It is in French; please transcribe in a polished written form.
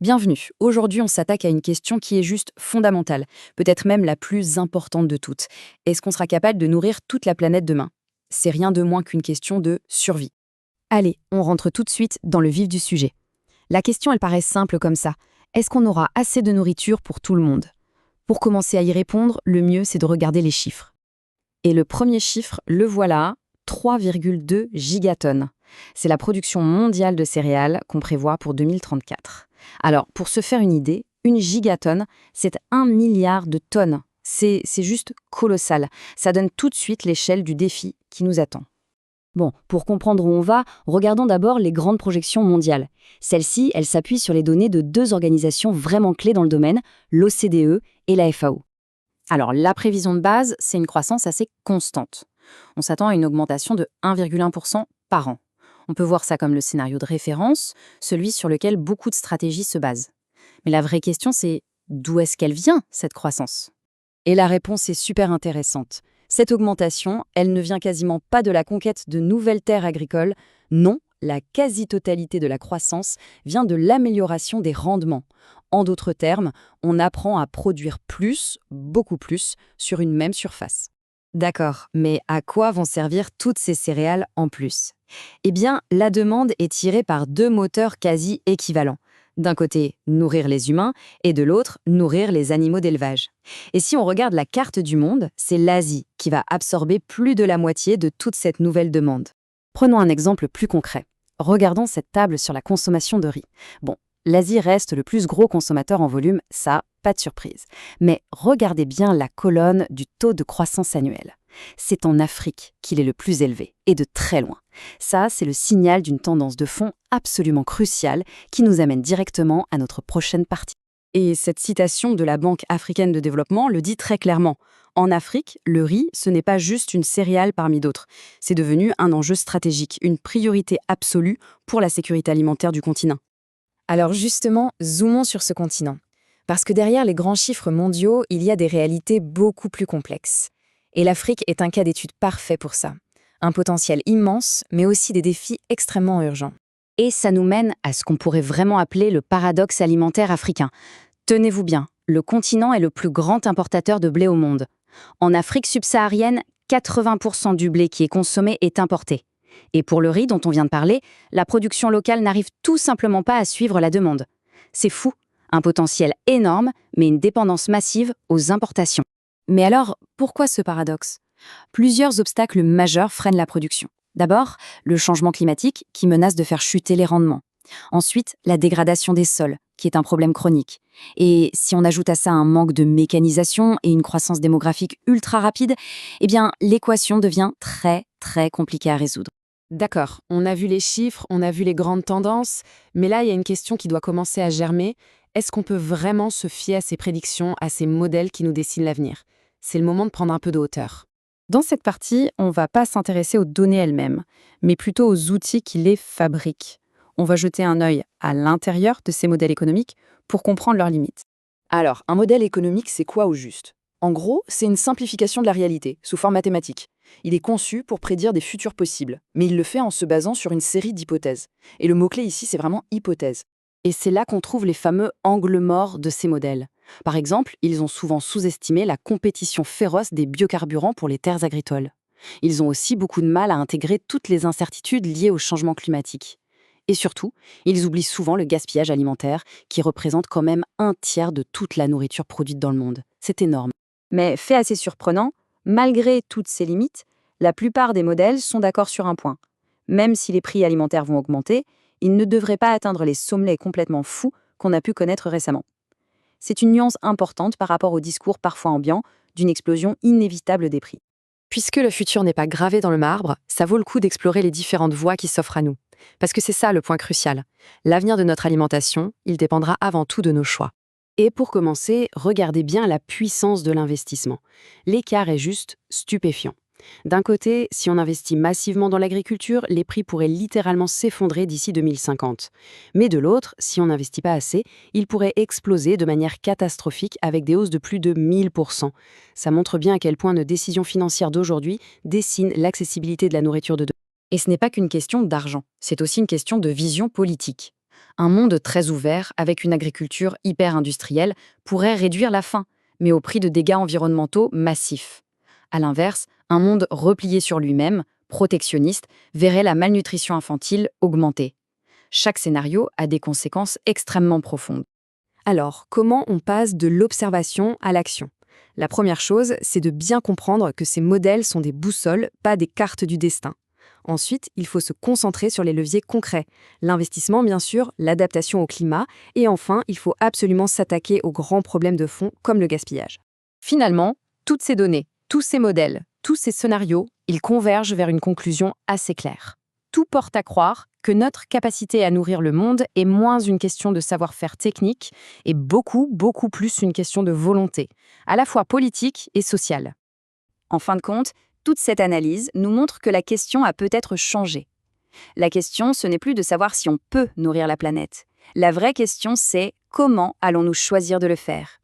Bienvenue. Aujourd'hui, on s'attaque à une question qui est juste fondamentale, peut-être même la plus importante de toutes. Est-ce qu'on sera capable de nourrir toute la planète demain? C'est rien de moins qu'une question de survie. Allez, on rentre tout de suite dans le vif du sujet. La question, elle paraît simple comme ça. Est-ce qu'on aura assez de nourriture pour tout le monde? Pour commencer à y répondre, le mieux, c'est de regarder les chiffres. Et le premier chiffre, le voilà, 3,2 gigatonnes. C'est la production mondiale de céréales qu'on prévoit pour 2034. Alors, pour se faire une idée, une gigatonne, c'est 1 milliard de tonnes. C'est juste colossal. Ça donne tout de suite l'échelle du défi qui nous attend. Bon, pour comprendre où on va, regardons d'abord les grandes projections mondiales. Celles-ci, elles s'appuient sur les données de deux organisations vraiment clés dans le domaine, l'OCDE et la FAO. Alors, la prévision de base, c'est une croissance assez constante. On s'attend à une augmentation de 1,1% par an. On peut voir ça comme le scénario de référence, celui sur lequel beaucoup de stratégies se basent. Mais la vraie question, c'est d'où est-ce qu'elle vient, cette croissance? Et la réponse est super intéressante. Cette augmentation, elle ne vient quasiment pas de la conquête de nouvelles terres agricoles. Non, la quasi-totalité de la croissance vient de l'amélioration des rendements. En d'autres termes, on apprend à produire plus, beaucoup plus, sur une même surface. D'accord, mais à quoi vont servir toutes ces céréales en plus? Eh bien, la demande est tirée par deux moteurs quasi équivalents. D'un côté, nourrir les humains, et de l'autre, nourrir les animaux d'élevage. Et si on regarde la carte du monde, c'est l'Asie qui va absorber plus de la moitié de toute cette nouvelle demande. Prenons un exemple plus concret. Regardons cette table sur la consommation de riz. Bon, l'Asie reste le plus gros consommateur en volume, ça, pas de surprise. Mais regardez bien la colonne du taux de croissance annuel. C'est en Afrique qu'il est le plus élevé, et de très loin. Ça, c'est le signal d'une tendance de fond absolument cruciale qui nous amène directement à notre prochaine partie. Et cette citation de la Banque africaine de développement le dit très clairement. En Afrique, le riz, ce n'est pas juste une céréale parmi d'autres. C'est devenu un enjeu stratégique, une priorité absolue pour la sécurité alimentaire du continent. Alors justement, zoomons sur ce continent. Parce que derrière les grands chiffres mondiaux, il y a des réalités beaucoup plus complexes. Et l'Afrique est un cas d'étude parfait pour ça. Un potentiel immense, mais aussi des défis extrêmement urgents. Et ça nous mène à ce qu'on pourrait vraiment appeler le paradoxe alimentaire africain. Tenez-vous bien, le continent est le plus grand importateur de blé au monde. En Afrique subsaharienne, 80% du blé qui est consommé est importé. Et pour le riz dont on vient de parler, la production locale n'arrive tout simplement pas à suivre la demande. C'est fou, un potentiel énorme, mais une dépendance massive aux importations. Mais alors, pourquoi ce paradoxe? Plusieurs obstacles majeurs freinent la production. D'abord, le changement climatique qui menace de faire chuter les rendements. Ensuite, la dégradation des sols, qui est un problème chronique. Et si on ajoute à ça un manque de mécanisation et une croissance démographique ultra rapide, eh bien, l'équation devient très, très compliquée à résoudre. D'accord, on a vu les chiffres, on a vu les grandes tendances, mais là, il y a une question qui doit commencer à germer. Est-ce qu'on peut vraiment se fier à ces prédictions, à ces modèles qui nous dessinent l'avenir? C'est le moment de prendre un peu de hauteur. Dans cette partie, on ne va pas s'intéresser aux données elles-mêmes, mais plutôt aux outils qui les fabriquent. On va jeter un œil à l'intérieur de ces modèles économiques pour comprendre leurs limites. Alors, un modèle économique, c'est quoi au juste? En gros, c'est une simplification de la réalité, sous forme mathématique. Il est conçu pour prédire des futurs possibles, mais il le fait en se basant sur une série d'hypothèses. Et le mot-clé ici, c'est vraiment hypothèse. Et c'est là qu'on trouve les fameux angles morts de ces modèles. Par exemple, ils ont souvent sous-estimé la compétition féroce des biocarburants pour les terres agricoles. Ils ont aussi beaucoup de mal à intégrer toutes les incertitudes liées au changement climatique. Et surtout, ils oublient souvent le gaspillage alimentaire, qui représente quand même un tiers de toute la nourriture produite dans le monde. C'est énorme. Mais fait assez surprenant, malgré toutes ces limites, la plupart des modèles sont d'accord sur un point. Même si les prix alimentaires vont augmenter, ils ne devraient pas atteindre les sommets complètement fous qu'on a pu connaître récemment. C'est une nuance importante par rapport au discours parfois ambiant d'une explosion inévitable des prix. Puisque le futur n'est pas gravé dans le marbre, ça vaut le coup d'explorer les différentes voies qui s'offrent à nous. Parce que c'est ça le point crucial. L'avenir de notre alimentation, il dépendra avant tout de nos choix. Et pour commencer, regardez bien la puissance de l'investissement. L'écart est juste stupéfiant. D'un côté, si on investit massivement dans l'agriculture, les prix pourraient littéralement s'effondrer d'ici 2050. Mais de l'autre, si on n'investit pas assez, ils pourraient exploser de manière catastrophique avec des hausses de plus de 1000%. Ça montre bien à quel point nos décisions financières d'aujourd'hui dessinent l'accessibilité de la nourriture de demain. Et ce n'est pas qu'une question d'argent, c'est aussi une question de vision politique. Un monde très ouvert, avec une agriculture hyper industrielle, pourrait réduire la faim, mais au prix de dégâts environnementaux massifs. À l'inverse, un monde replié sur lui-même, protectionniste, verrait la malnutrition infantile augmenter. Chaque scénario a des conséquences extrêmement profondes. Alors, comment on passe de l'observation à l'action? La première chose, c'est de bien comprendre que ces modèles sont des boussoles, pas des cartes du destin. Ensuite, il faut se concentrer sur les leviers concrets. L'investissement, bien sûr, l'adaptation au climat, et enfin, il faut absolument s'attaquer aux grands problèmes de fond, comme le gaspillage. Finalement, toutes ces données, tous ces modèles, tous ces scénarios, ils convergent vers une conclusion assez claire. Tout porte à croire que notre capacité à nourrir le monde est moins une question de savoir-faire technique et beaucoup, beaucoup plus une question de volonté, à la fois politique et sociale. En fin de compte, toute cette analyse nous montre que la question a peut-être changé. La question, ce n'est plus de savoir si on peut nourrir la planète. La vraie question, c'est comment allons-nous choisir de le faire ?